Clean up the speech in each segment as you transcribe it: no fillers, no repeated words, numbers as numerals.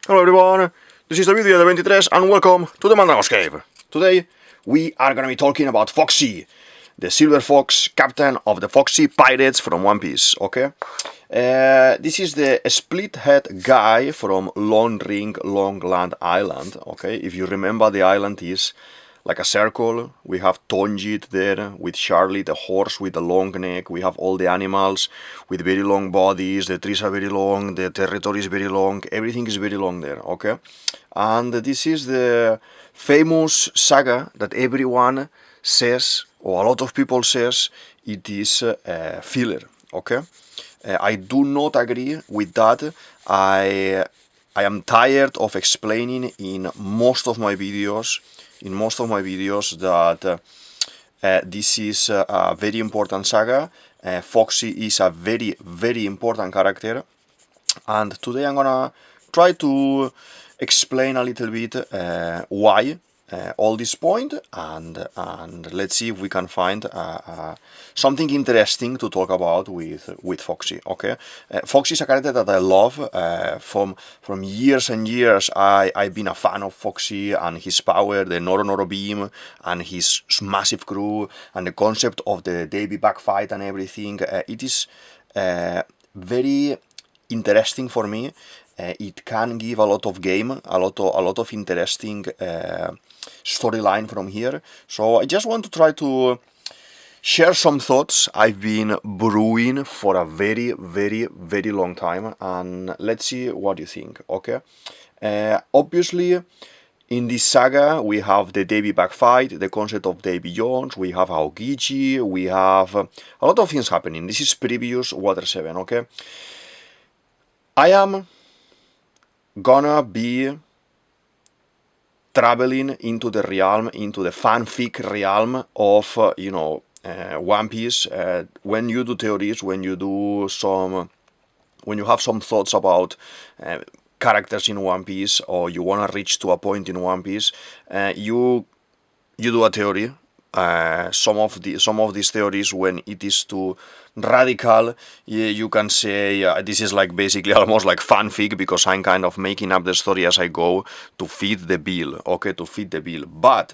Hello everyone, this is DavidViadel23 and welcome to the Mandrago's Cave. Today we are gonna be talking about Foxy, the silver fox captain of the Foxy pirates from One Piece, okay? This is the split head guy from Long Ring Long Land Island, okay? If you remember, the island is like a circle. We have Tonjit there with Charlie, the horse with the long neck. We have all the animals with very long bodies. The trees are very long, the territory is very long, everything is very long there, okay? And this is the famous saga that everyone says, or a lot of people says, it is filler, okay? I do not agree with that. I am tired of explaining in most of my videos that this is a very important saga. Foxy is a very, very important character, and today I'm gonna try to explain a little bit why all this point, and let's see if we can find something interesting to talk about with Foxy. Okay, Foxy is a character that I love from years and years. I've been a fan of Foxy and his power, the Noro Noro beam, and his massive crew, and the concept of the Davy Back Fight and everything. It is very interesting for me. It can give a lot of game, a lot of interesting storyline from here. So I just want to try to share some thoughts I've been brewing for a very, very, very long time, and let's see what you think. Okay, obviously in this saga we have the Davy Back Fight, the concept of Davy Jones, we have Aokiji, we have a lot of things happening. This is previous Water 7, okay? I am gonna be traveling into the realm, into the fanfic realm of, One Piece. When you do theories, when you have some thoughts about characters in One Piece, or you wanna reach to a point in One Piece, you do a theory. Some of these theories, when it is too radical, you can say this is like basically almost like fanfic, because I'm kind of making up the story as I go to fit the bill, okay, to fit the bill. But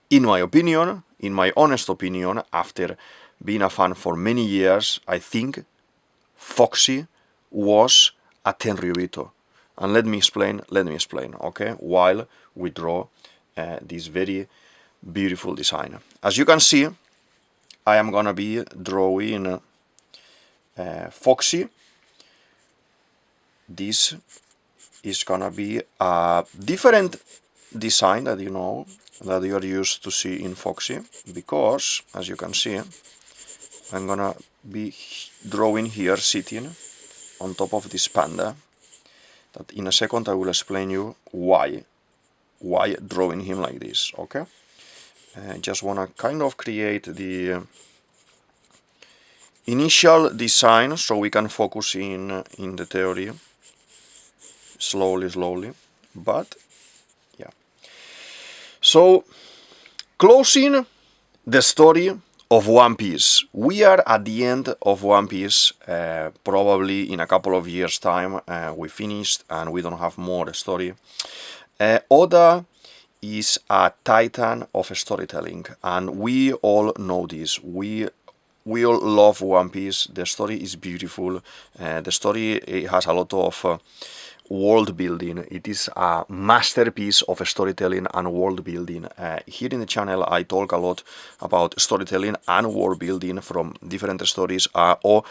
in my opinion, in my honest opinion, after being a fan for many years, I think Foxy was a Tenryubito. And let me explain, okay, while we draw this very beautiful design. As you can see, I am gonna be drawing Foxy. This is gonna be a different design that that you are used to see in Foxy, because as you can see, I'm gonna be drawing here, sitting on top of this panda, that in a second I will explain you why drawing him like this, okay? I just want to kind of create the initial design so we can focus in the theory slowly, but yeah. So, closing the story of One Piece. We are at the end of One Piece, probably in a couple of years' time we finished and we don't have more story. Oda is a titan of storytelling, and we all know this. We all love One Piece. The story is beautiful. The story has a lot of world building. It is a masterpiece of storytelling and world building. Here in the channel I talk a lot about storytelling and world building from different stories, or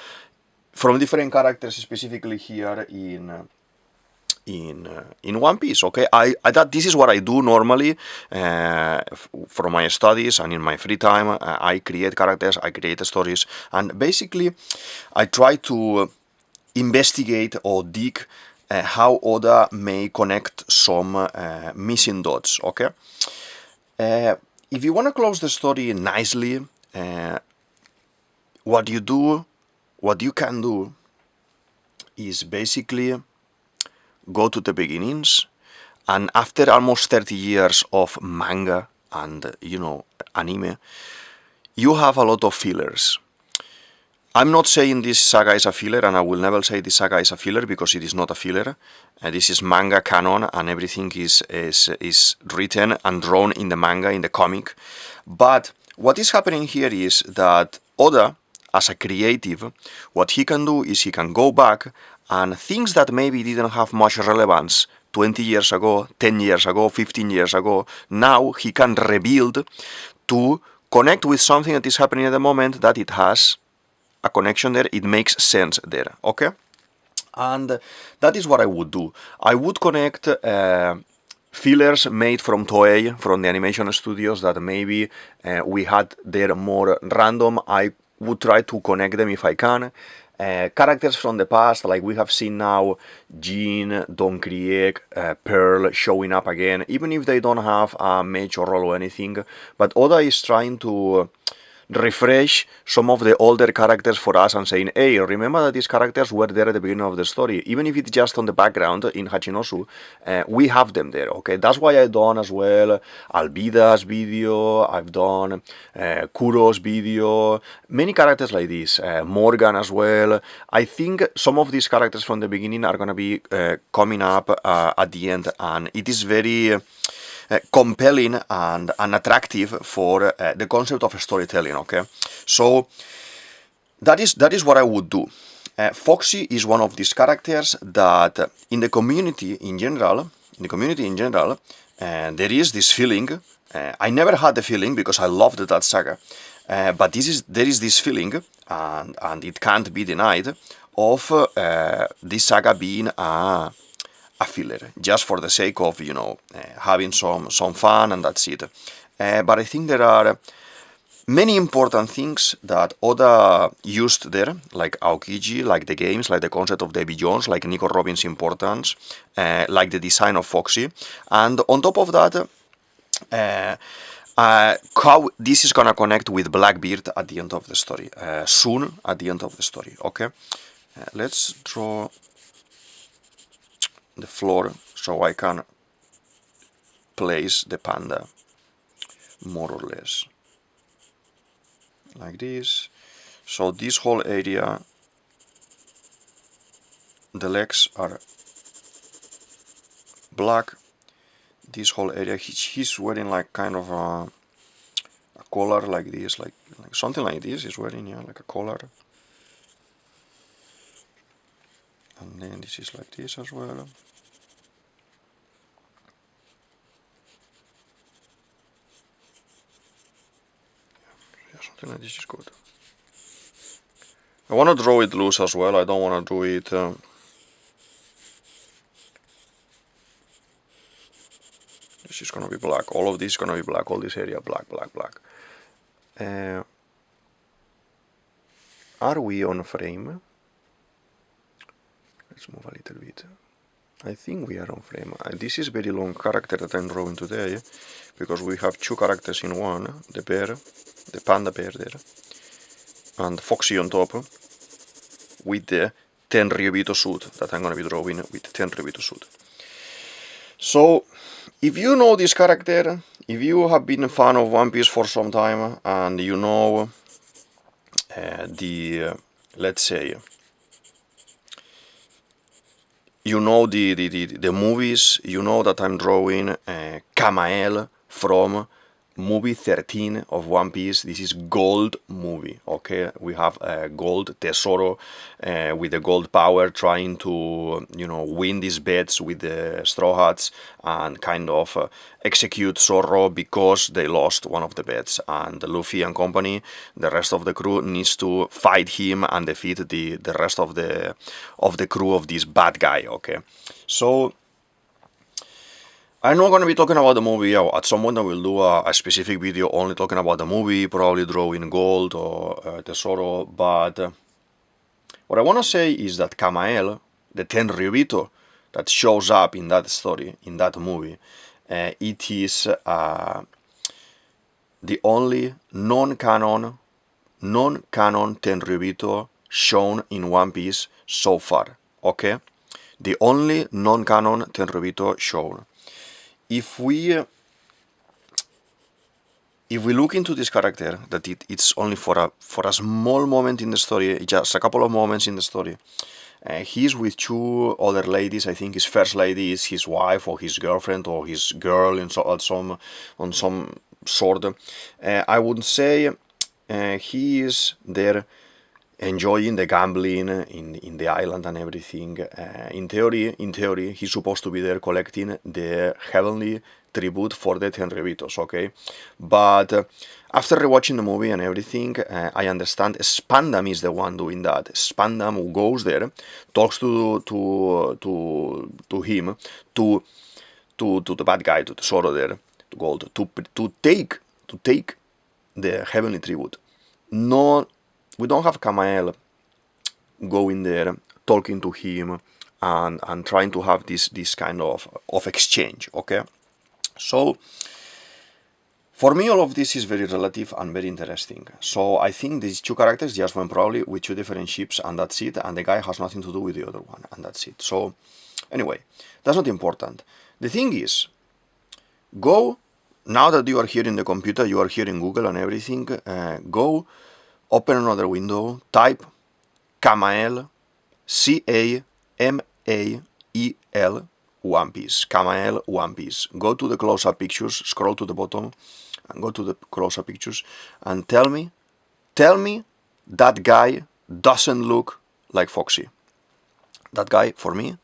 from different characters, specifically here in One Piece, okay? That this is what I do normally from my studies and in my free time. I create characters, I create stories, and basically I try to investigate or dig how Oda may connect some missing dots, okay? If you want to close the story nicely, what you can do is basically go to the beginnings, and after almost 30 years of manga and anime, you have a lot of fillers. I'm not saying this saga is a filler, and I will never say this saga is a filler, because it is not a filler. This is manga canon, and everything is written and drawn in the manga, in the comic. But what is happening here is that Oda, as a creative, what he can do is he can go back, and things that maybe didn't have much relevance 20 years ago, 10 years ago, 15 years ago, now he can rebuild to connect with something that is happening at the moment, that it has a connection there, it makes sense there, okay? And that is what I would do. I would connect fillers made from Toei, from the animation studios, that maybe we had there more random. I would try to connect them if I can. Characters from the past, like we have seen now, Jin, Don Krieg, Pearl showing up again, even if they don't have a major role or anything. But Oda is trying to refresh some of the older characters for us and saying, hey, remember that these characters were there at the beginning of the story. Even if it's just on the background in Hachinosu, we have them there, okay? That's why I've done as well Albida's video, I've done Kuro's video, many characters like this, Morgan as well. I think some of these characters from the beginning are going to be coming up at the end, and it is very compelling and attractive for the concept of storytelling, okay? So that is what I would do. Foxy is one of these characters that in the community in general, there is this feeling. I never had the feeling, because I loved that saga, but there is this feeling, and it can't be denied, of this saga being a filler, just for the sake of, having some fun, and that's it. But I think there are many important things that Oda used there, like Aokiji, like the games, like the concept of Davy Jones, like Nico Robin's importance, like the design of Foxy, and on top of that, how this is gonna connect with Blackbeard at the end of the story, soon at the end of the story, okay? Let's draw the floor so I can place the panda more or less like this. So this whole area, the legs are black. This whole area, he's wearing like kind of a collar like this, like something like this he's wearing, yeah, like a collar. And then this is like this as well. Something like this is good. I want to draw it loose as well. I don't want to do it this is gonna be black. All of this is gonna be black. All this area black. Are we on frame? Let's move a little bit. I think we are on frame. This is very long character that I'm drawing today, because we have two characters in one, the bear, the panda bear there, and Foxy on top, with the Tenryubito suit that I'm going to be drawing with Tenryubito suit. So, if you know this character, if you have been a fan of One Piece for some time, and you know let's say, you know the movies, you know that I'm drawing Camael from movie 13 of One Piece. This is gold movie, okay? We have gold Tesoro with the gold power, trying to, win these bets with the Straw Hats and kind of execute Zorro because they lost one of the bets. And Luffy and company, the rest of the crew, needs to fight him and defeat the rest of the crew of this bad guy, okay? So I'm not going to be talking about the movie. At some point I will do a specific video only talking about the movie, probably drawing gold or Tesoro, but what I want to say is that Camael, the Tenryubito that shows up in that story, in that movie, it is the only non-canon Tenryubito shown in One Piece so far, okay? The only non-canon Tenryubito shown. If we if we look into this character, that it's only for a small moment in the story, just a couple of moments in the story. He's with two other ladies. I think his first lady is his wife or his girlfriend or his girl on some sort. I would say he is there enjoying the gambling in the island and everything. In theory, he's supposed to be there collecting the heavenly tribute for the Tenryubitos, okay? But after rewatching the movie and everything, I understand Spandam is the one doing that. Spandam who goes there, talks to him, to the bad guy, to the Zoro there, to Gold, to take the heavenly tribute. No, we don't have Camael going there, talking to him, and trying to have this kind of exchange, okay? So, for me, all of this is very relative and very interesting. So I think these two characters just went probably with two different ships, and that's it, and the guy has nothing to do with the other one, and that's it. So, anyway, that's not important. The thing is, go, now that you are here in the computer, you are here in Google and everything, go, open another window, type Camael, C-A-M-A-E-L, One Piece, Camael One Piece. Go to the close-up pictures, scroll to the bottom, and go to the close-up pictures, and tell me that guy doesn't look like Foxy. That guy, for me,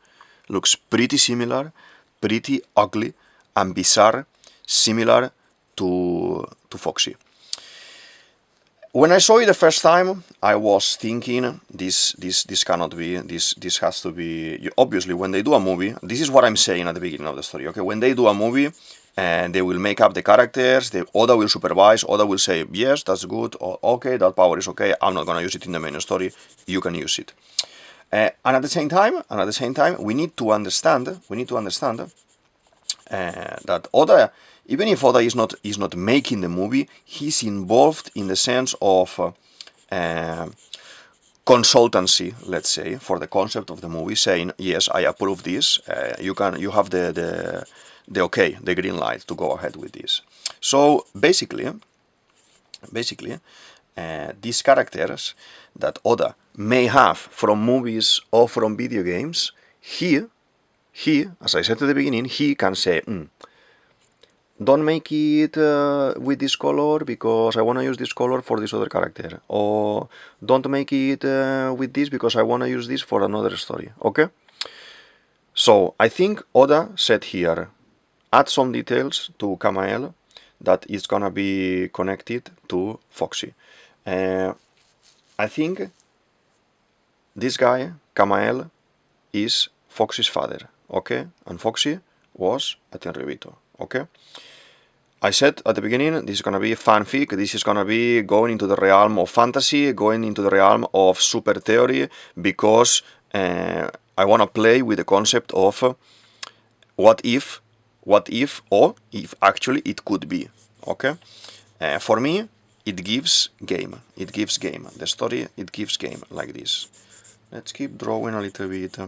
looks pretty similar, pretty ugly, and bizarre, similar to Foxy. When I saw it the first time, I was thinking, this cannot be, this has to be, obviously when they do a movie, this is what I'm saying at the beginning of the story, okay, when they do a movie, and they will make up the characters, Oda will supervise, Oda will say, yes, that's good, or okay, that power is okay, I'm not gonna use it in the main story, you can use it. And at the same time, we need to understand that Oda, even if Oda is not making the movie, he's involved in the sense of consultancy, let's say, for the concept of the movie, saying yes, I approve this. You have the okay, the green light to go ahead with this. So basically, these characters that Oda may have from movies or from video games, he, as I said at the beginning, he can say, don't make it with this color because I want to use this color for this other character. Or don't make it with this because I want to use this for another story. Okay? So I think Oda said here, add some details to Camael that is gonna be connected to Foxy. I think this guy, Camael, is Foxy's father. Okay? And Foxy was a Tenryubito. Okay? I said at the beginning, this is gonna be fanfic, this is gonna be going into the realm of fantasy, going into the realm of super theory, because I wanna play with the concept of what if, or if actually it could be, okay? For me, it gives game, the story, it gives game, like this. Let's keep drawing a little bit.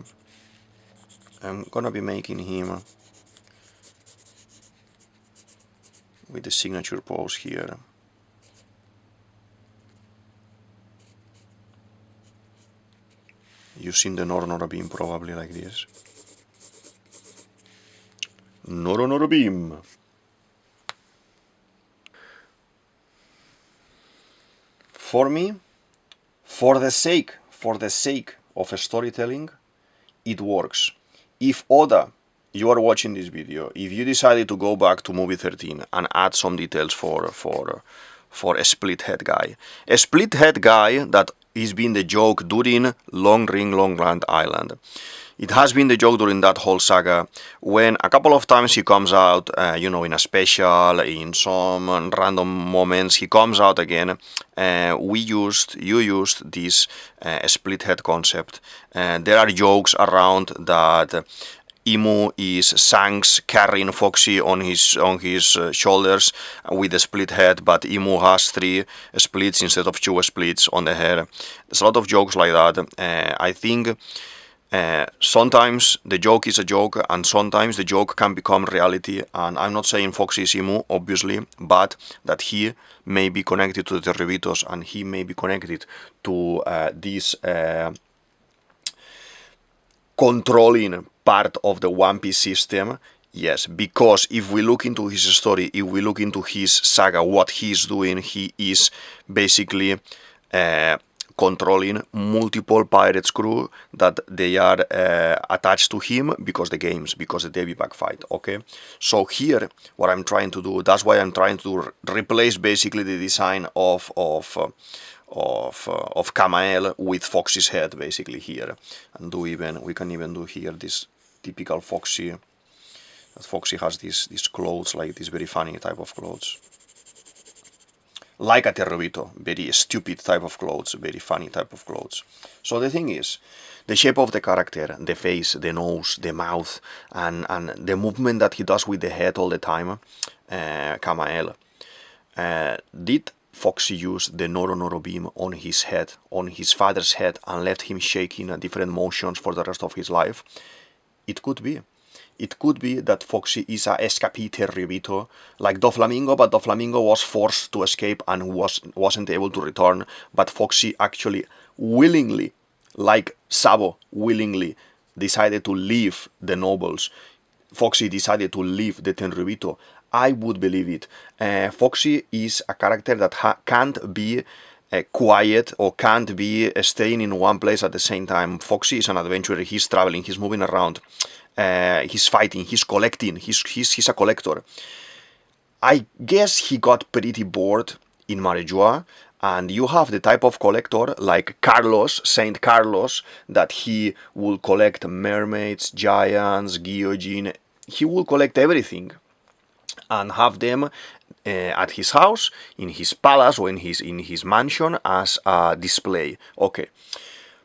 I'm gonna be making him with the signature pose here. Using the Noro beam probably like this. Noro beam. For me, for the sake of storytelling, it works. If Oda, you are watching this video, if you decided to go back to movie 13 and add some details for a split head guy that is being the joke during Long Land Island. It has been the joke during that whole saga, when a couple of times he comes out, in a special, in some random moments, he comes out again. You used this split head concept. There are jokes around that Imu is Shanks carrying Foxy on his shoulders with a split head, but Imu has 3 splits instead of 2 splits on the head. There's a lot of jokes like that. I think Sometimes the joke is a joke, and sometimes the joke can become reality. And I'm not saying Foxy is Imu, obviously, but that he may be connected to the Terribitos, and he may be connected to this controlling part of the One Piece system. Yes, because if we look into his story, if we look into his saga, what he's doing, he is basically controlling multiple pirates crew that they are attached to him because the games, because the Davy Back Fight, okay? So here, what I'm trying to do, that's why I'm trying to replace basically the design of Camael with Foxy's head basically here, and we can even do here this typical Foxy. That Foxy has these clothes, like this very funny type of clothes, like a Terrorito, very stupid type of clothes, very funny type of clothes. So the thing is, the shape of the character, the face, the nose, the mouth, and the movement that he does with the head all the time, Camael, did Foxy used the Noro beam on his head, on his father's head, and left him shaking different motions for the rest of his life? It could be. It could be that Foxy is a escapee Terribito, like Doflamingo, but Doflamingo was forced to escape and wasn't able to return, but Foxy actually willingly, like Sabo willingly, decided to leave the nobles. Foxy decided to leave the Tenryubito. I would believe it. Foxy is a character that can't be quiet or can't be staying in one place at the same time. Foxy is an adventurer. He's traveling. He's moving around. He's fighting. He's collecting. He's a collector. I guess he got pretty bored in Marejua, and you have the type of collector like Carlos, Saint Carlos, that he will collect mermaids, giants, Gyojin. He will collect everything and have them at his house, in his palace, or in his mansion as a display. Okay.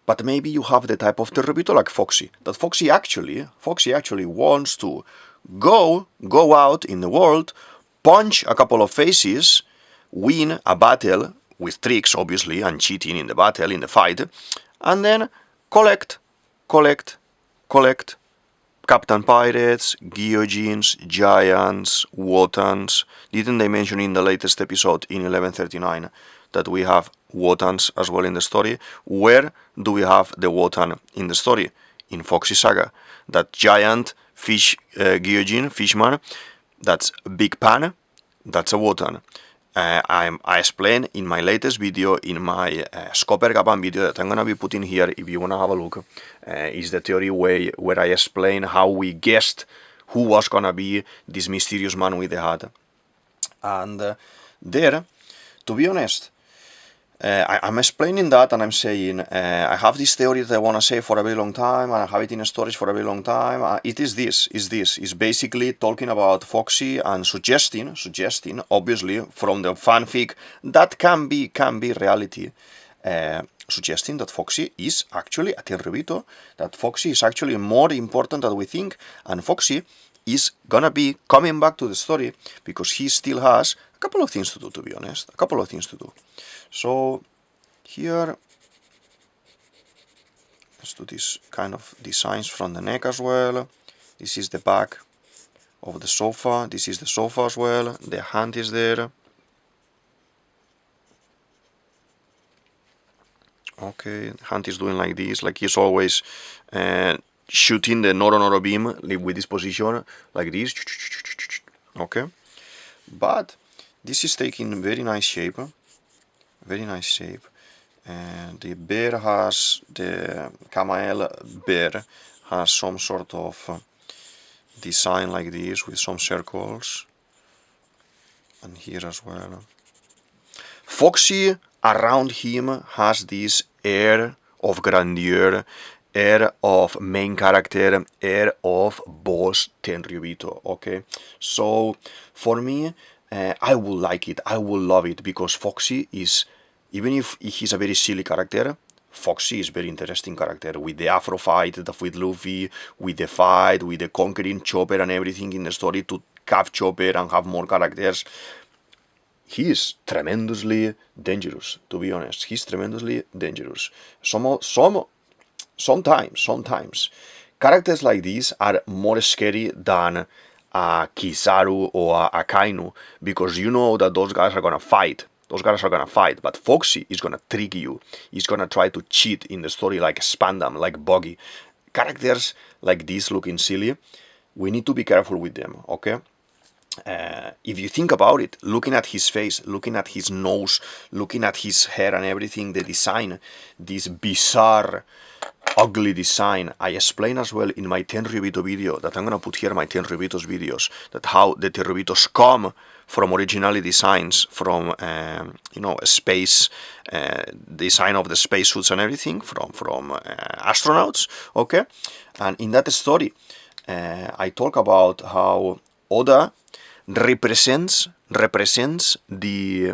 But maybe you have the type of Terrubito like Foxy. That Foxy actually wants to go out in the world, punch a couple of faces, win a battle with tricks, obviously, and cheating in the battle, in the fight, and then collect Captain Pirates, Gyojins, Giants, Wotans. Didn't they mention in the latest episode in 1139 that we have Wotans as well in the story? Where do we have the Wotan in the story? In Foxy Saga. That giant fish, Gyojin, fishman, that's Big Pan, that's a Wotan. I explained in my latest video, in my Scopper Gaban video that I'm gonna be putting here if you wanna have a look, is the theory way where I explain how we guessed who was gonna be this mysterious man with the hat. And there, to be honest, I'm explaining that, and I'm saying I have this theory that I want to say for a very long time, and I have it in storage for a very long time. It is this. It's basically talking about Foxy and suggesting, obviously, from the fanfic that can be reality, suggesting that Foxy is actually a Tenryubito, that Foxy is actually more important than we think, and Foxy is gonna be coming back to the story because he still has a couple of things to do, to be honest. A couple of things to do. So here, let's do this kind of designs from the neck as well. This is the back of the sofa. This is the sofa as well. The hand is there. Okay, hand is doing like this, like he's always shooting the Noro beam with this position, like this. Okay, but this is taking very nice shape. Very nice shape. And the bear has, the Camael bear has some sort of design like this with some circles. And here as well. Foxy around him has this air of grandeur, air of main character, air of boss Tenryubito, okay? So, for me, I will like it, I will love it, because Foxy is, even if he's a very silly character, Foxy is a very interesting character, with the Afro fight with Luffy, with the fight, with the conquering Chopper and everything in the story to have Chopper and have more characters. He is tremendously dangerous, to be honest. He's tremendously dangerous. Sometimes. Characters like these are more scary than a Kizaru or a Akainu, because you know that those guys are gonna fight. But Foxy is gonna trick you. He's gonna try to cheat in the story, like Spandam, like Boggy. Characters like this looking silly, we need to be careful with them, okay? If you think about it, looking at his face, looking at his nose, looking at his hair and everything, the design, this bizarre, ugly design, I explain as well in my 10 Rubito video, that I'm gonna put here my 10 Rubitos videos, that how the Rubitos come from originally designs, from space, design of the spacesuits and everything, from astronauts, okay? And in that story, I talk about how Oda represents the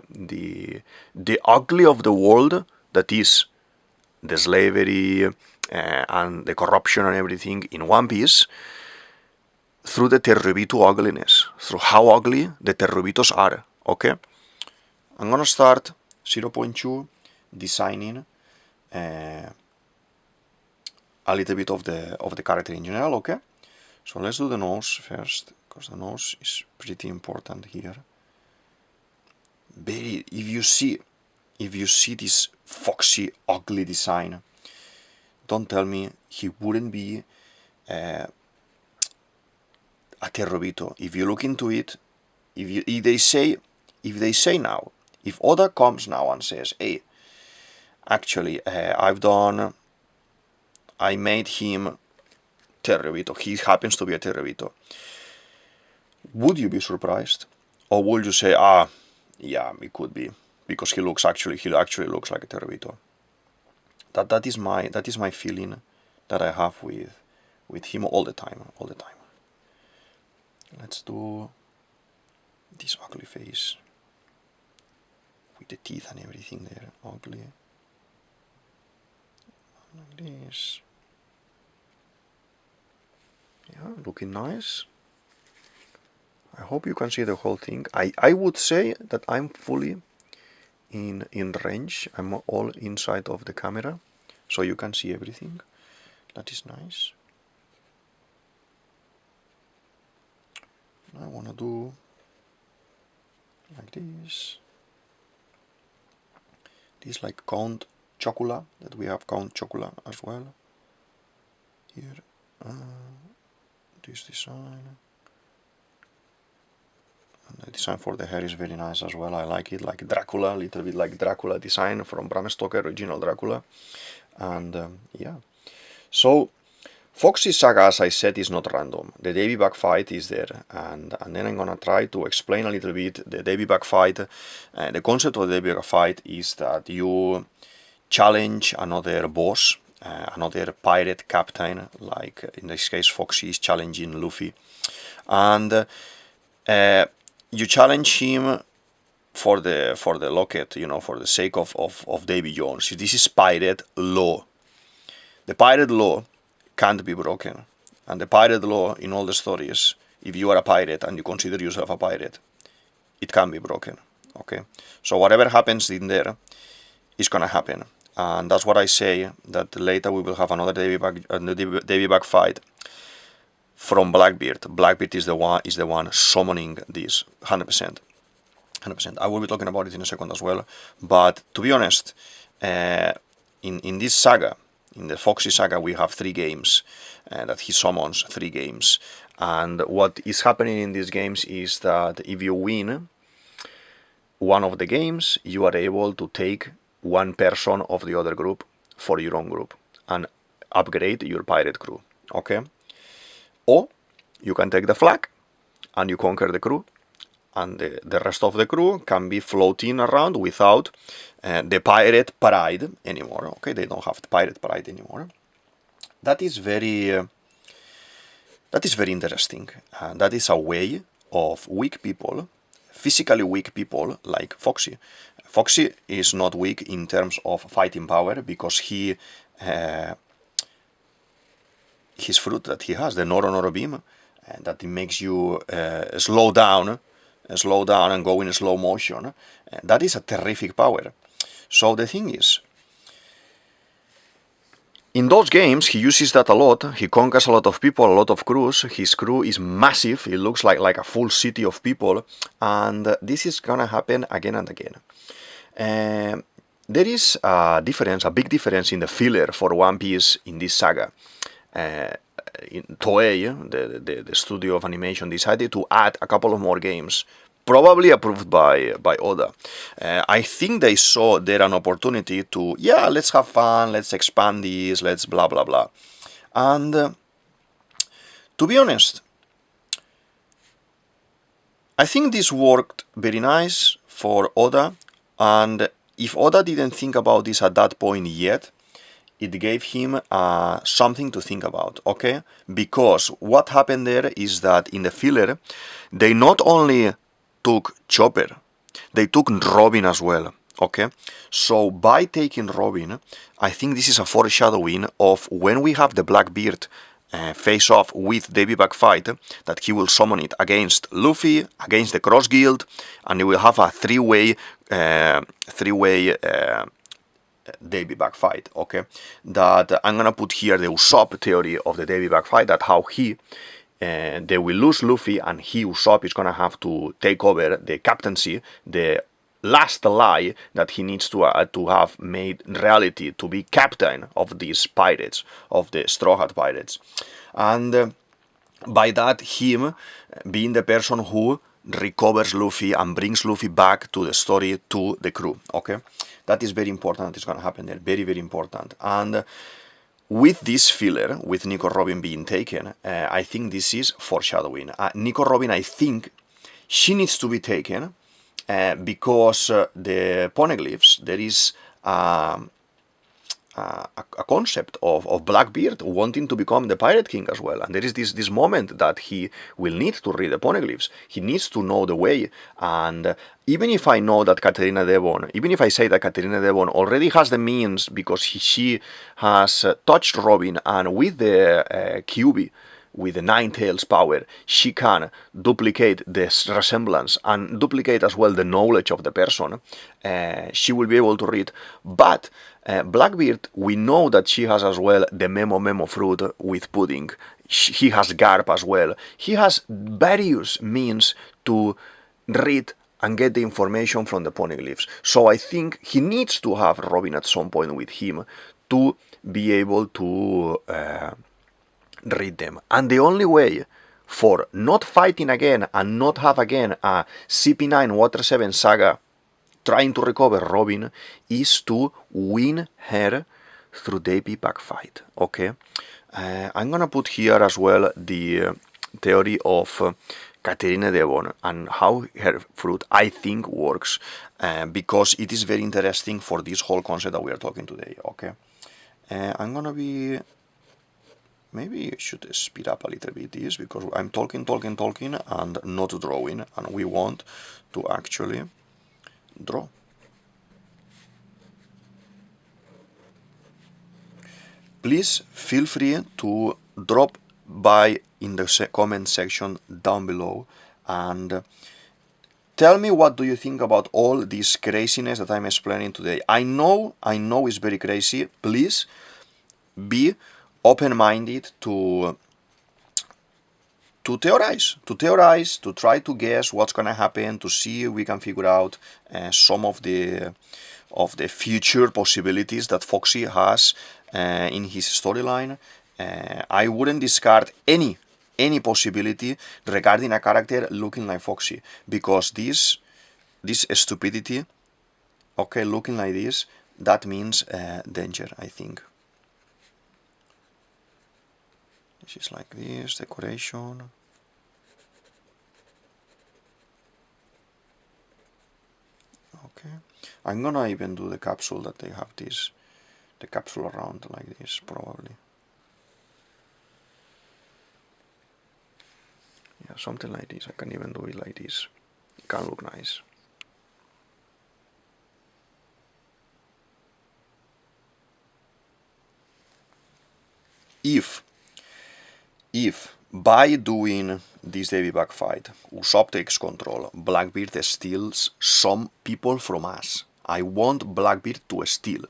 ugly of the world, that is the slavery and the corruption and everything in One Piece, through the Terrubito ugliness, through how ugly the Terrubitos are, okay? I'm gonna start 0.2 designing a little bit of the character in general, okay? So let's do the nose first, because the nose is pretty important here. If you see this foxy, ugly design, don't tell me he wouldn't be a Terrubito. If you look into it, if they say now, if Oda comes now and says, hey, actually, I made him Terrubito, he happens to be a Terrubito, would you be surprised? Or would you say, yeah, it could be, because he actually looks like a Terrubito? That is my feeling that I have with him all the time. Let's do this ugly face with the teeth and everything there, ugly. Like this. Yeah, looking nice. I hope you can see the whole thing. I would say that I'm fully in range. I'm all inside of the camera, so you can see everything. That is nice. I want to do like this. This like Count Chocula, that we have Count Chocula as well. Here, this design. And the design for the hair is very nice as well. I like it, like Dracula, a little bit like Dracula design from Bram Stoker, original Dracula. And yeah. So Foxy's saga, as I said, is not random. The Davy Back Fight is there, and then I'm gonna try to explain a little bit the Davy Back Fight. The concept of the Davy Back Fight is that you challenge another boss, another pirate captain, like in this case Foxy is challenging Luffy, and you challenge him for the locket, for the sake of Davy Jones. This is pirate law. The pirate law can't be broken. And the pirate law in all the stories, if you are a pirate and you consider yourself a pirate, it can be broken. Okay? So whatever happens in there is gonna happen. And that's what I say, that later we will have another Davy Back Fight from Blackbeard. Blackbeard is the one summoning this 100%. I will be talking about it in a second as well. But to be honest, in this saga, in the Foxy saga, we have 3 games that he summons, 3 games. And what is happening in these games is that if you win one of the games, you are able to take one person of the other group for your own group and upgrade your pirate crew. Okay? Or you can take the flag and you conquer the crew, and the rest of the crew can be floating around without the pirate pride anymore. Okay, they don't have the pirate pride anymore. That is very interesting. That is a way of weak people, physically weak people like Foxy. Foxy is not weak in terms of fighting power, because his fruit that he has, the Noro beam, that makes you slow down and go in slow motion. That is a terrific power. So the thing is, In those games, he uses that a lot. He conquers a lot of people, a lot of crews. His crew is massive. It looks like a full city of people. And this is gonna happen again and again. There is a difference, a big difference in the filler for One Piece in this saga. Toei, the studio of animation, decided to add a couple of more games, probably approved by Oda. I think they saw there an opportunity to, yeah, let's have fun, let's expand this, let's blah blah blah. And to be honest, I think this worked very nice for Oda, and if Oda didn't think about this at that point yet, it gave him something to think about, okay? Because what happened there is that in the filler, they not only took Chopper, they took Robin as well, okay? So by taking Robin, I think this is a foreshadowing of when we have the Blackbeard face off with Davy Back Fight, that he will summon it against Luffy, against the Cross Guild, and they will have a three-way Davy Back Fight, okay? That I'm gonna put here the Usopp theory of the Davy Back Fight, that how they will lose Luffy, and Usopp is gonna have to take over the captaincy, the last lie that he needs to have made reality, to be captain of these pirates, of the Straw Hat Pirates. And by that, him being the person who recovers Luffy and brings Luffy back to the story, to the crew, okay? That is very important. It's gonna happen there, very, very important. And with this filler, with Nico Robin being taken, I think this is foreshadowing. Nico Robin, I think, she needs to be taken because the poneglyphs, there is a concept of Blackbeard wanting to become the Pirate King as well. And there is this moment that he will need to read the poneglyphs. He needs to know the way. And even if I know that Katerina Devon, even if I say that Katerina Devon already has the means because she has touched Robin, and with the Kyuubi, with the Nine Tails power, she can duplicate this resemblance and duplicate as well the knowledge of the person. She will be able to read. But Blackbeard, we know that she has as well the Memo fruit with pudding. He has Garp as well. He has various means to read and get the information from the poneglyphs. So I think he needs to have Robin at some point with him to be able to read them. And the only way for not fighting again and not have again a CP9 Water 7 saga trying to recover Robin is to win her through Davy Back Fight, okay? I'm gonna put here as well the theory of Katerina Devon and how her fruit, I think, works, because it is very interesting for this whole concept that we are talking today, okay? I'm gonna be... Maybe I should speed up a little bit this, because I'm talking and not drawing, and we want to actually draw. Please feel free to drop by in the comment section down below and tell me what do you think about all this craziness that I'm explaining today. I know it's very crazy. Please be open-minded to theorize, to try to guess what's gonna happen, to see if we can figure out some of the future possibilities that Foxy has in his storyline. I wouldn't discard any possibility regarding a character looking like Foxy, because this stupidity, okay, looking like this, that means danger, I think. This is like this, decoration. Okay. I'm gonna even do the capsule that they have this, the capsule around like this, probably. Yeah, something like this. I can even do it like this. It can look nice. If by doing this Davy Back Fight, Usopp takes control, Blackbeard steals some people from us. I want Blackbeard to steal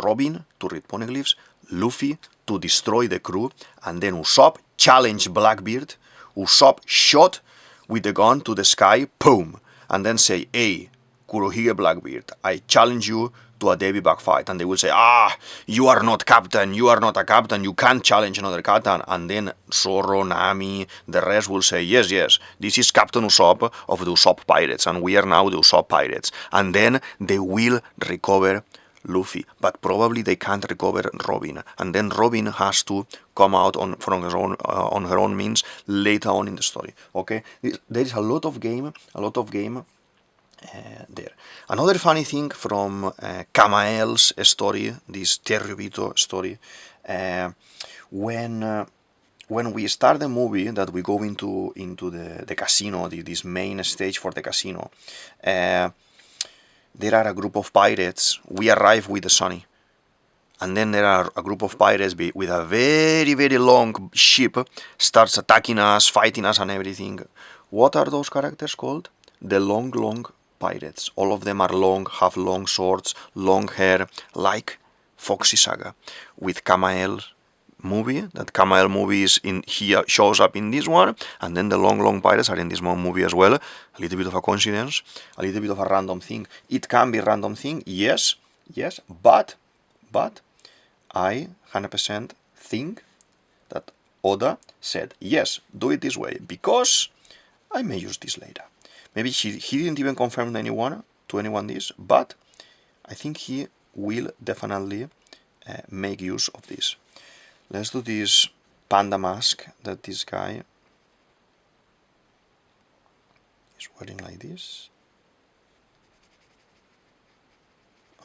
Robin to read poneglyphs, Luffy to destroy the crew, and then Usopp challenged Blackbeard. Usopp shot with the gun to the sky, boom, and then say, hey, Kurohige Blackbeard, I challenge you to a Davy Back Fight. And they will say, you are not captain, you are not a captain, you can't challenge another captain. And then Zoro, Nami, the rest will say, yes, this is Captain Usopp of the Usopp Pirates, and we are now the Usopp Pirates. And then they will recover Luffy, but probably they can't recover Robin, and then Robin has to come out on her own means later on in the story. Okay, there is a lot of game there. Another funny thing from Camael's story, this Terribito story, when we start the movie, that we go into the casino, this main stage for the casino. There are a group of pirates. We arrive with the Sunny. And then there are a group of pirates with a very, very long ship starts attacking us, fighting us and everything. What are those characters called? The long pirates. All of them are long, have long swords, long hair, like Foxy Saga. With Camael's movie, that Camael movie is in here, shows up in this one, and then the long pirates are in this movie as well. A little bit of a coincidence, a little bit of a random thing. It can be a random thing, yes, but I 100% think that Oda said, yes, do it this way, because I may use this later. Maybe he didn't even confirm to anyone this, but I think he will definitely make use of this. Let's do this panda mask that this guy is wearing like this.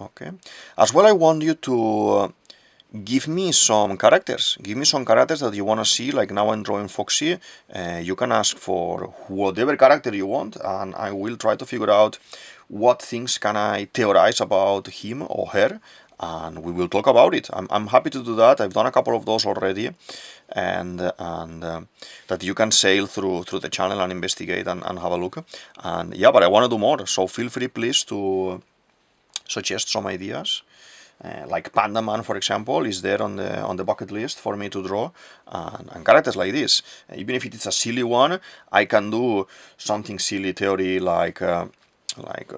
Okay. As well, I want you to give me some characters. Give me some characters that you want to see. Like now I'm drawing Foxy. You can ask for whatever character you want, and I will try to figure out what things can I theorize about him or her, and we will talk about it. I'm happy to do that. I've done a couple of those already, and that you can sail through the channel and investigate and have a look. And yeah, but I want to do more, so feel free, please, to suggest some ideas. Like Panda Man, for example, is there on the bucket list for me to draw, and characters like this. Even if it is a silly one, I can do something silly theory like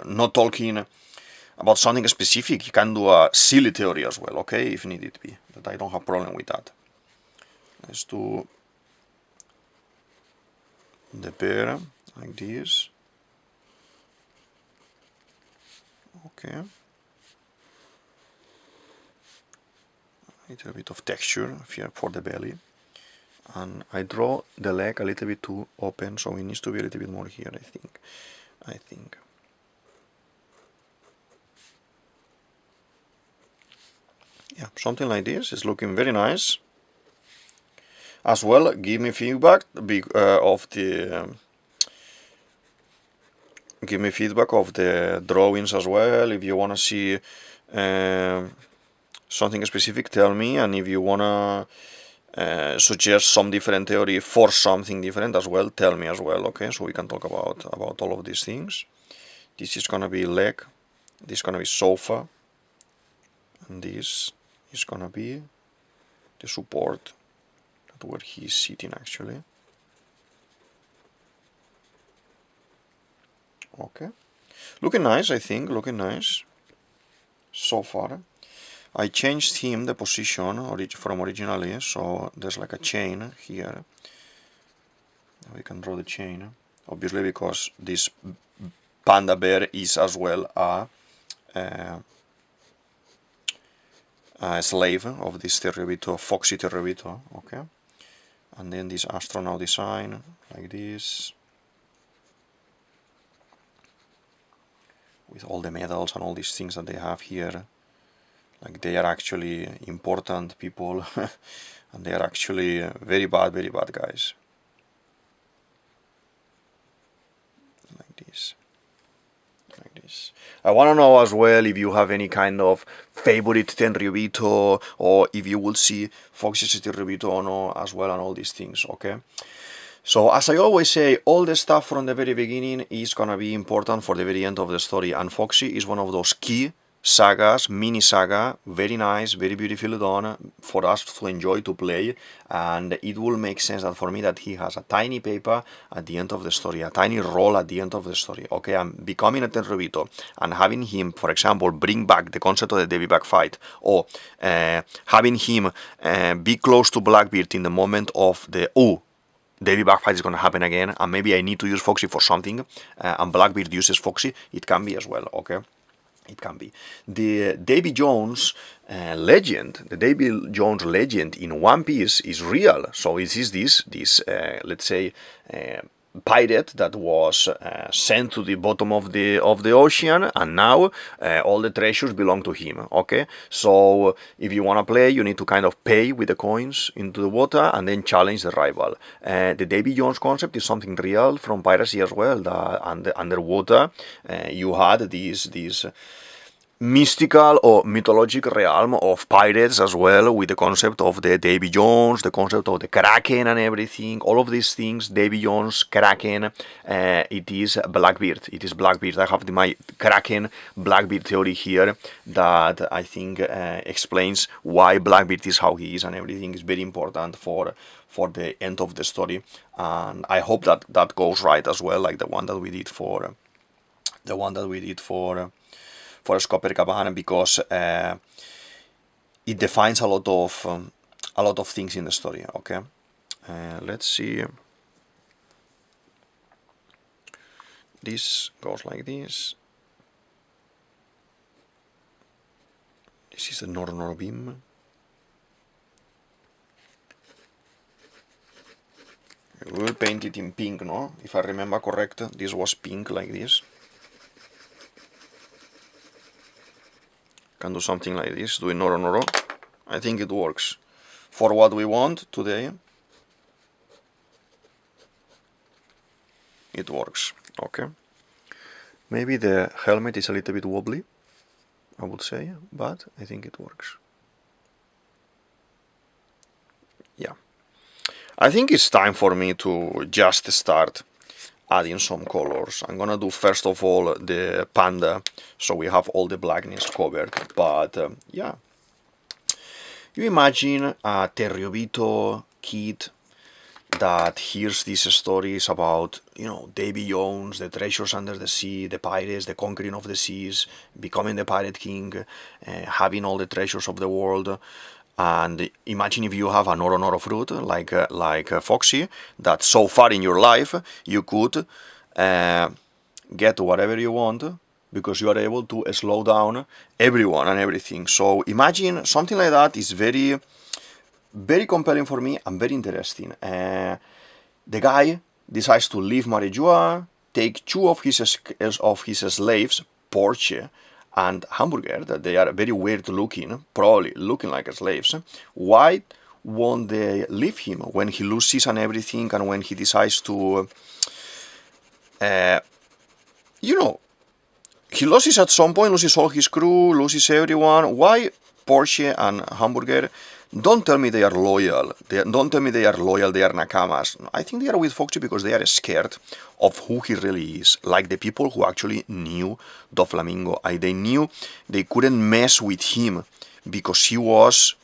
not talking about something specific. You can do a silly theory as well, okay, if needed be. But I don't have problem with that. Let's do the bear like this. Okay. A little bit of texture here for the belly. And I draw the leg a little bit too open, so it needs to be a little bit more here, I think. Yeah, something like this is looking very nice. As well, give me feedback of the drawings as well. If you want to see something specific, tell me, and if you want to suggest some different theory for something different as well, tell me as well, okay? So we can talk about all of these things. This is gonna be leg, this is gonna be sofa, and this is gonna be the support where he's sitting actually. Okay, looking nice, I think, looking nice so far. I changed him the position from originally, so there's like a chain here. We can draw the chain, obviously, because this panda bear is as well a slave of this Terribito, Foxy Terribito, okay? And then this astronaut design, like this, with all the medals and all these things that they have here. Like they are actually important people, and they are actually very bad guys. Like this. Like this. I want to know as well if you have any kind of favorite Tenryubito, or if you will see Foxy's Tenryubito or no as well, and all these things, okay? So as I always say, all the stuff from the very beginning is gonna be important for the very end of the story, and Foxy is one of those key sagas, mini saga, very nice, very beautifully done for us to enjoy, to play, and it will make sense that for me that he has a tiny paper at the end of the story, a tiny role at the end of the story. Okay, I'm becoming a Tenryubito and having him, for example, bring back the concept of the Davy Back Fight, or having him be close to Blackbeard in the moment of the Davy Back Fight is going to happen again, and maybe I need to use Foxy for something, and Blackbeard uses Foxy, it can be as well, okay? It can be. The Davy Jones legend, the Davy Jones legend in One Piece is real. So it is this let's say, pirate that was sent to the bottom of the ocean, and now all the treasures belong to him. Okay, so if you want to play, you need to kind of pay with the coins into the water and then challenge the rival. The Davy Jones concept is something real from piracy as well. Underwater, you had these mystical or mythological realm of pirates as well, with the concept of the Davy Jones, the concept of the Kraken and everything, all of these things, Davy Jones, Kraken, it is Blackbeard, I have my Kraken Blackbeard theory here that I think explains why Blackbeard is how he is, and everything is very important for the end of the story, and I hope that goes right as well, like the one that we did for Skopper, because it defines a lot of things in the story. Okay, let's see. This goes like this. This is the Noro beam. We will paint it in pink, no? If I remember correct, this was pink like this. Can do something like this, doing Noro. I think it works for what we want today. It works. Okay. Maybe the helmet is a little bit wobbly, I would say, but I think it works. Yeah. I think it's time for me to just start adding some colors. I'm gonna do first of all the panda, so we have all the blackness covered, but yeah. You imagine a Tenryubito kid that hears these stories about, Davy Jones, the treasures under the sea, the pirates, the conquering of the seas, becoming the pirate king, having all the treasures of the world. And imagine if you have a Noro fruit like Foxy, that so far in your life you could get whatever you want because you are able to slow down everyone and everything. So imagine something like that is very, very compelling for me and very interesting. The guy decides to leave Marijoa, take two of his slaves, Porsche and Hamburger, that they are very weird looking, probably looking like slaves. Why won't they leave him when he loses and everything, and when he decides to, he loses at some point, loses all his crew, loses everyone. Why Porsche and Hamburger? Don't tell me they are loyal. Don't tell me they are loyal, they are nakamas. I think they are with Foxy because they are scared of who he really is. Like the people who actually knew Doflamingo. They knew they couldn't mess with him because he was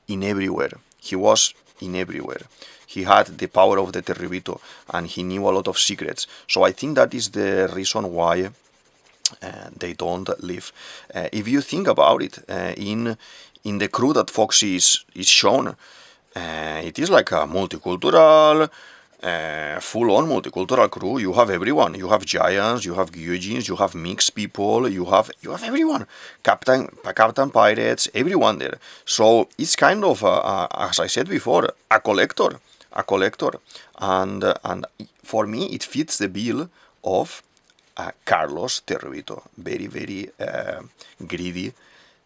in everywhere. He was in everywhere. He had the power of the Tenryubito and he knew a lot of secrets. So I think that is the reason why they don't leave. If you think about it, in the crew that Foxy is shown, it is like a multicultural, full-on multicultural crew. You have everyone. You have giants, you have gyojins, you have mixed people, you have everyone. Captain pirates, everyone there. So it's kind of, as I said before, a collector. And for me, it fits the bill of Carlos Tenryubito. Very, very greedy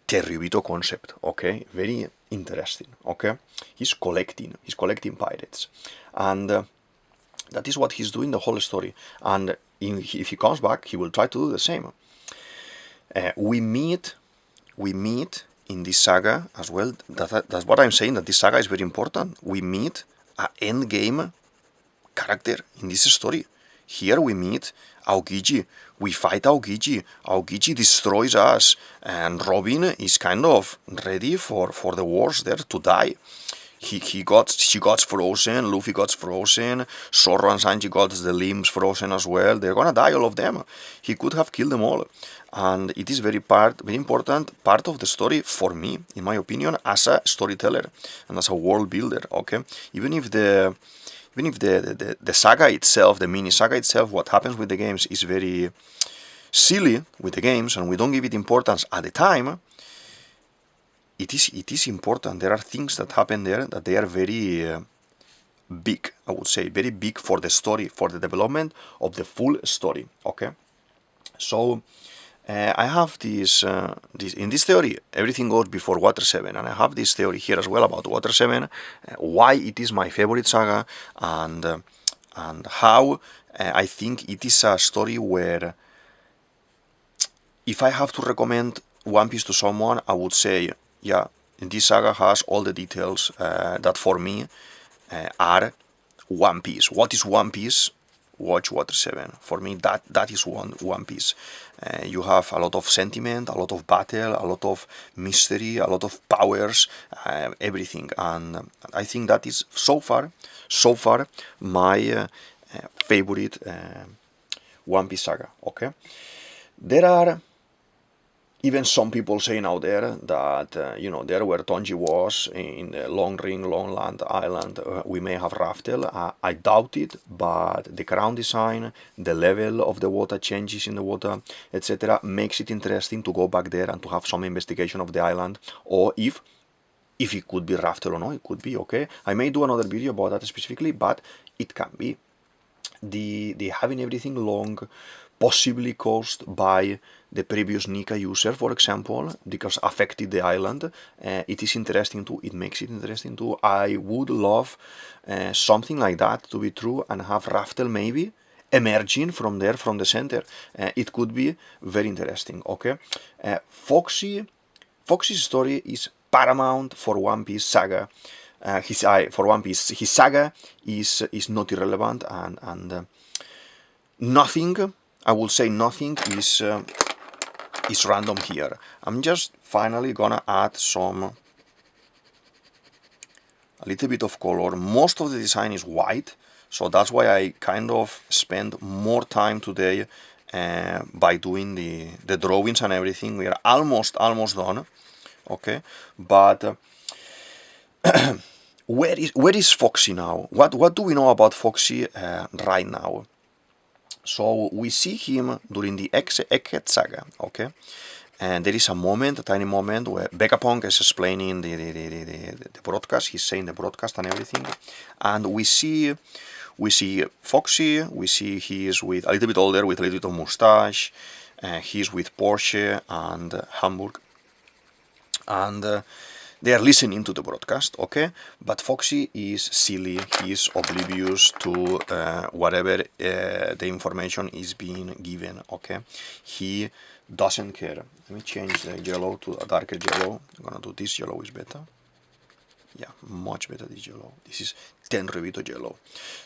Tenryubito concept, okay? Very interesting, okay? He's collecting pirates. And that is what he's doing the whole story. And if he comes back, he will try to do the same. We meet in this saga as well. That's what I'm saying, that this saga is very important. We meet an endgame character in this story. Here we meet Aokiji. We fight Aokiji. Aokiji destroys us, and Robin is kind of ready for the wars there to die. She got frozen, Luffy got frozen, Zoro and Sanji got the limbs frozen as well. They're gonna die, all of them. He could have killed them all. And it is very important part of the story for me, in my opinion, as a storyteller and as a world builder, okay? Even if the saga itself, the mini saga itself, what happens with the games is very silly with the games, and we don't give it importance at the time, it is important. There are things that happen there that they are very big, I would say, very big for the story, for the development of the full story, okay? So, I have this in this theory, everything goes before Water 7, and I have this theory here as well about Water 7, why it is my favorite saga, and how I think it is a story where, if I have to recommend One Piece to someone, I would say, yeah, this saga has all the details that for me are One Piece. What is One Piece? Watch Water 7. For me, that is One Piece. You have a lot of sentiment, a lot of battle, a lot of mystery, a lot of powers, everything. And I think that is so far my favorite One Piece saga. Okay, there are even some people saying out there that, there where Tonji was, in the Long Ring, Long Land Island, we may have Raftel. I doubt it, but the ground design, the level of the water, changes in the water, etc., makes it interesting to go back there and to have some investigation of the island, or if it could be Raftel or not, it could be, okay? I may do another video about that specifically, but it can be. The having everything long, possibly caused by the previous Nika user, for example, because affected the island. It is interesting too, it makes it interesting too. I would love something like that to be true, and have Raftel maybe emerging from there, from the center. It could be very interesting, okay? Foxy's story is paramount for One Piece saga. For One Piece, his saga is not irrelevant, and nothing, I will say nothing is random here. I'm just finally gonna add a little bit of color. Most of the design is white, so that's why I kind of spend more time today by doing the drawings and everything. We are almost done, okay? But where is Foxy now? What do we know about Foxy right now? So we see him during the Egghead saga, okay? And there is a tiny moment, where Vegapunk is explaining the broadcast. He's saying the broadcast and everything, and we see Foxy. We see he is with a little bit older, with a little bit of mustache. He's with Porsche and Hamburg, and they are listening to the broadcast, okay? But Foxy is silly, he is oblivious to whatever the information is being given, okay? He doesn't care. Let me change the yellow to a darker yellow. I'm gonna do this yellow is better. Yeah, much better this yellow. This is Tenryubito yellow.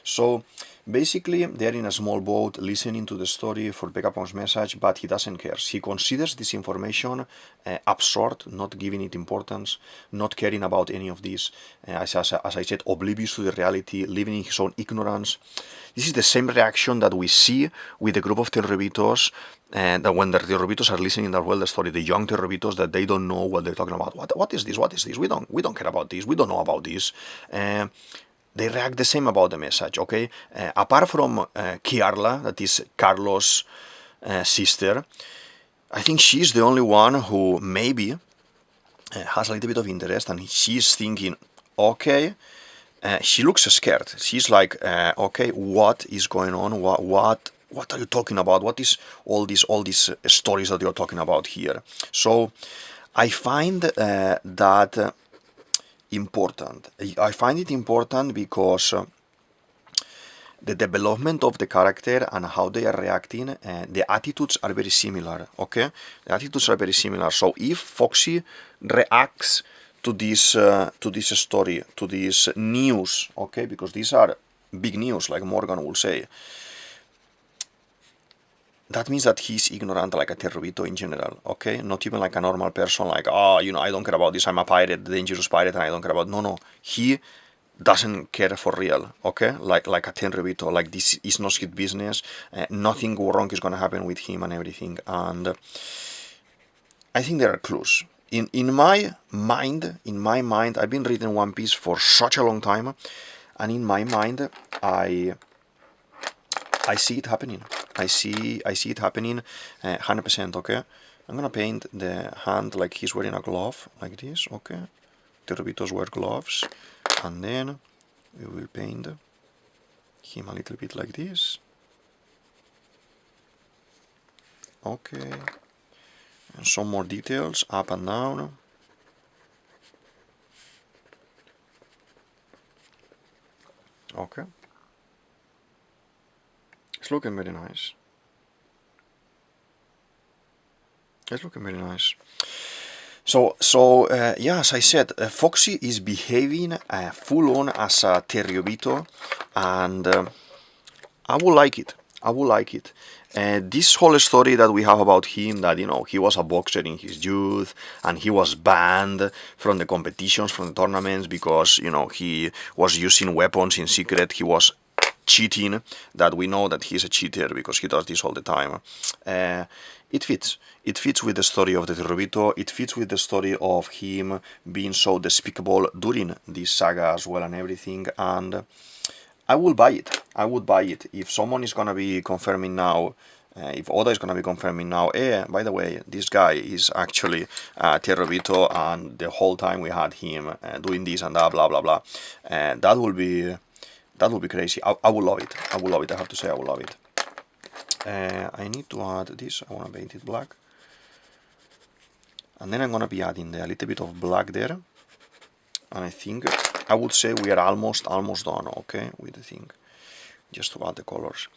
So basically, they're in a small boat listening to the story for Vegapunk's message, but he doesn't care. He considers this information absurd, not giving it importance, not caring about any of this. As I said, oblivious to the reality, living in his own ignorance. This is the same reaction that we see with the group of Tenryubitos, that when the Tenryubitos are listening as well the story, the young Tenryubitos, that they don't know what they're talking about. What is this? What is this? We don't care about this. We don't know about this. They react the same about the message, okay? Apart from Kiarla, that is Carlos' sister, I think she's the only one who maybe has a little bit of interest, and she's thinking, okay, she looks scared. She's like, okay, what is going on? What are you talking about? What is all these stories that you're talking about here? So I find that important. I find it important because the development of the character and how they are reacting, the attitudes are very similar, okay? The attitudes are very similar. So if Foxy reacts to this story, to this news, okay? Because these are big news, like Morgan will say. that means that he's ignorant like a Terrorito in general, okay? Not even like a normal person, like, oh, you know, I don't care about this, I'm a pirate, dangerous pirate, and I don't care about... No. He doesn't care for real, okay? Like a Terrorito, like this is not his business, nothing wrong is gonna happen with him and everything, and I think there are clues. In my mind, I've been reading One Piece for such a long time, and in my mind, I see it happening. I see it happening 100%, okay? I'm gonna paint the hand like he's wearing a glove, like this, okay? Terrobitos wear gloves, and then we will paint him a little bit like this. Okay. And some more details, up and down. Okay. It's looking very nice. It's looking very nice. So yeah, as I said, Foxy is behaving full on as a Terriobito, and I would like it. I would like it. This whole story that we have about him, that, you know, he was a boxer in his youth, and he was banned from the competitions, from the tournaments, because, you know, he was using weapons in secret, he was cheating, that we know that he's a cheater because he does this all the time. It fits. It fits with the story of the Terrorito, it fits with the story of him being so despicable during this saga as well and everything, and I will buy it. I would buy it. If someone is gonna be confirming now, if Oda is gonna be confirming now, by the way, this guy is actually Terrorito, and the whole time we had him doing this and that, blah blah blah, that will be crazy. I will love it. I will love it. I have to say, I will love it. I need to add this. I wanna paint it black, and then I'm gonna be adding a little bit of black there. And I think I would say we are almost done, okay, with the thing. Just to add the colors.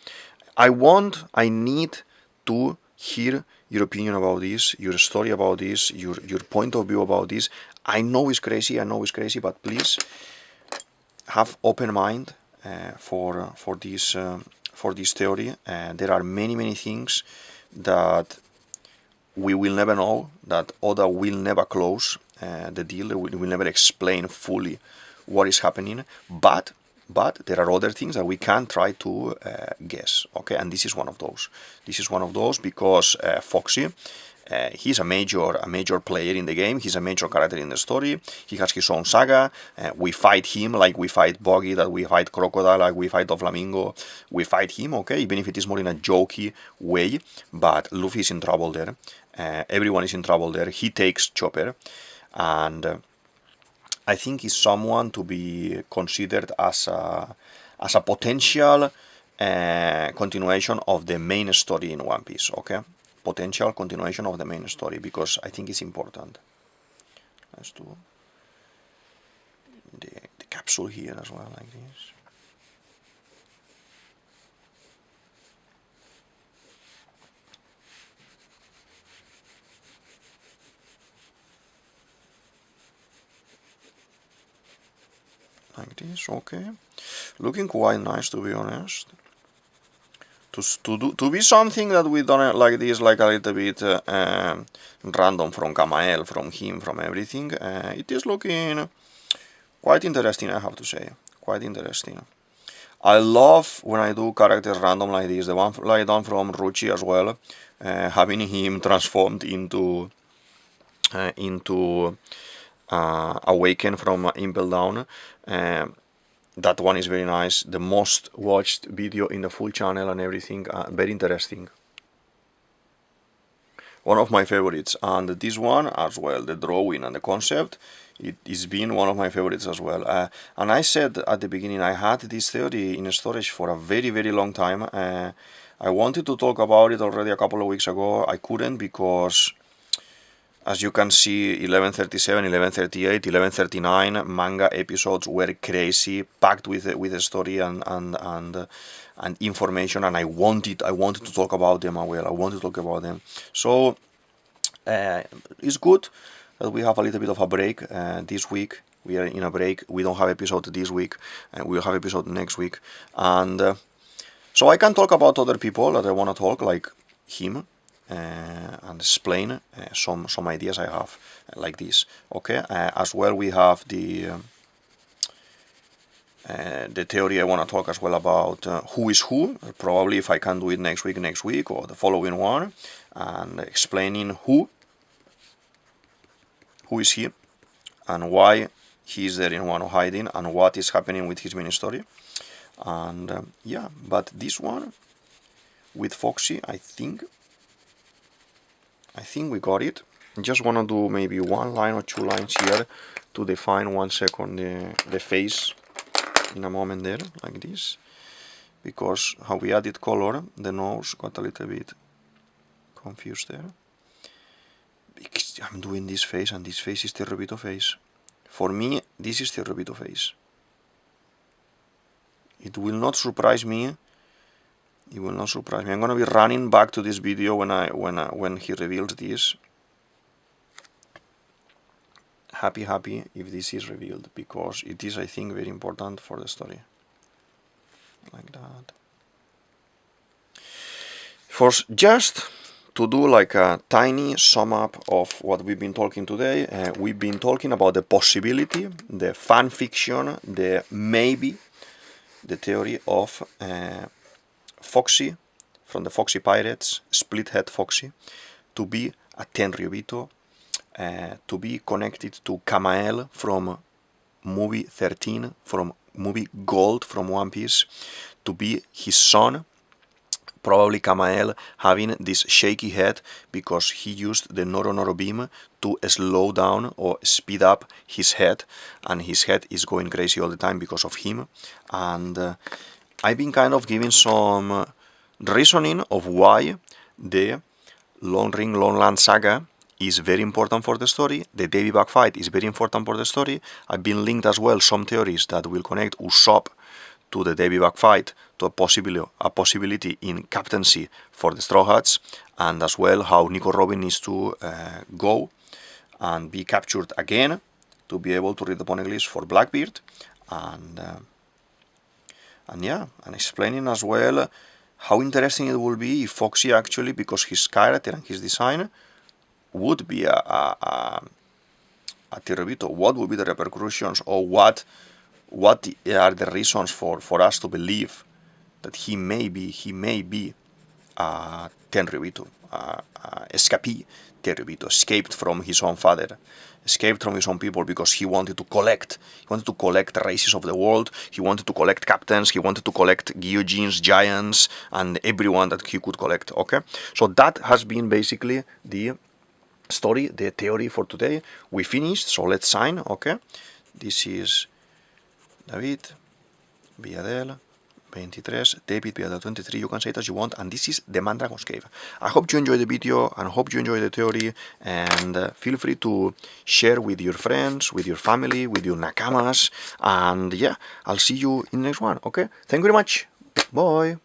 I need to hear your opinion about this, your story about this, your point of view about this. I know it's crazy, but please have open mind for this theory. There are many things that we will never know, that Oda will never close the deal, will never explain fully what is happening, but there are other things that we can try to guess, okay, and this is one of those. This is one of those because Foxy, he's a major player in the game, he's a major character in the story, he has his own saga, we fight him like we fight Boggy, that we fight Crocodile, like we fight Doflamingo, we fight him, okay, even if it is more in a jokey way, but Luffy is in trouble there, everyone is in trouble there, he takes Chopper, and I think he's someone to be considered as a potential continuation of the main story in One Piece, okay? Potential continuation of the main story, because I think it's important. Let's do the capsule here as well, like this. Like this, okay. Looking quite nice, to be honest. To be something that we done like this, like a little bit random from Camael, from him, from everything, it is looking quite interesting, I have to say. Quite interesting. I love when I do characters random like this, the one like done from Ruchi as well, having him transformed into Awaken from Impel Down. That one is very nice. The most watched video in the full channel and everything. Very interesting. One of my favorites. And this one as well, the drawing and the concept, it is been one of my favorites as well. And I said at the beginning, I had this theory in storage for a very long time. I wanted to talk about it already a couple of weeks ago. I couldn't because, as you can see, 1137, 1138, 1139 manga episodes were crazy, packed with a story and information, and I wanted to talk about them as well. I want to talk about them. So it's good that we have a little bit of a break this week. We are in a break. We don't have episode this week, and we'll have episode next week. And so I can talk about other people that I want to talk, like him and explain some ideas I have like this. Okay, as well we have the theory I want to talk as well about who is who, probably if I can do it next week or the following one, and explaining who is he and why he is there in Wano hiding and what is happening with his mini story. And yeah, but this one with Foxy, I think we got it. Just want to do maybe one line or two lines here to define 1 second the face in a moment there, like this, because how we added color, the nose got a little bit confused there. Because I'm doing this face, and this face is the Rebito face. For me, this is the Rebito face. It will not surprise me. It will not surprise me. I'm gonna be running back to this video when he reveals this. Happy if this is revealed, because it is, I think, very important for the story. Like that. First, just to do like a tiny sum up of what we've been talking today, we've been talking about the possibility, the fan fiction, the maybe, the theory of Foxy from the Foxy Pirates, split head Foxy, to be a Tenryubito, to be connected to Camael from movie 13, from movie Gold from One Piece, to be his son, probably Camael having this shaky head because he used the Noro beam to slow down or speed up his head, and his head is going crazy all the time because of him. And I've been kind of giving some reasoning of why the Lone Ring Lone Land saga is very important for the story. The Davy Back Fight is very important for the story. I've been linked as well some theories that will connect Usopp to the Davy Back Fight, to a possibility in captaincy for the Straw Hats, and as well how Nico Robin needs to go and be captured again to be able to read the Poneglyphs for Blackbeard, and yeah, and explaining as well how interesting it will be if Foxy actually, because his character and his design would be a Tenryubito, what would be the repercussions, or what are the reasons for us to believe that he may be a Tenryubito, escapee Tenryubito, escaped from his own father, escaped from his own people because he wanted to collect the races of the world, he wanted to collect captains, he wanted to collect Gyojins, giants, and everyone that he could collect. Okay, so that has been basically the story, the theory for today. We finished, so let's sign. Okay, this is DavidViadel23, DavidViadel23, you can say it as you want, and this is the Mandragon's Cave. I hope you enjoyed the video and hope you enjoyed the theory, and feel free to share with your friends, with your family, with your nakamas, and yeah, I'll see you in the next one. Okay, thank you very much. Bye.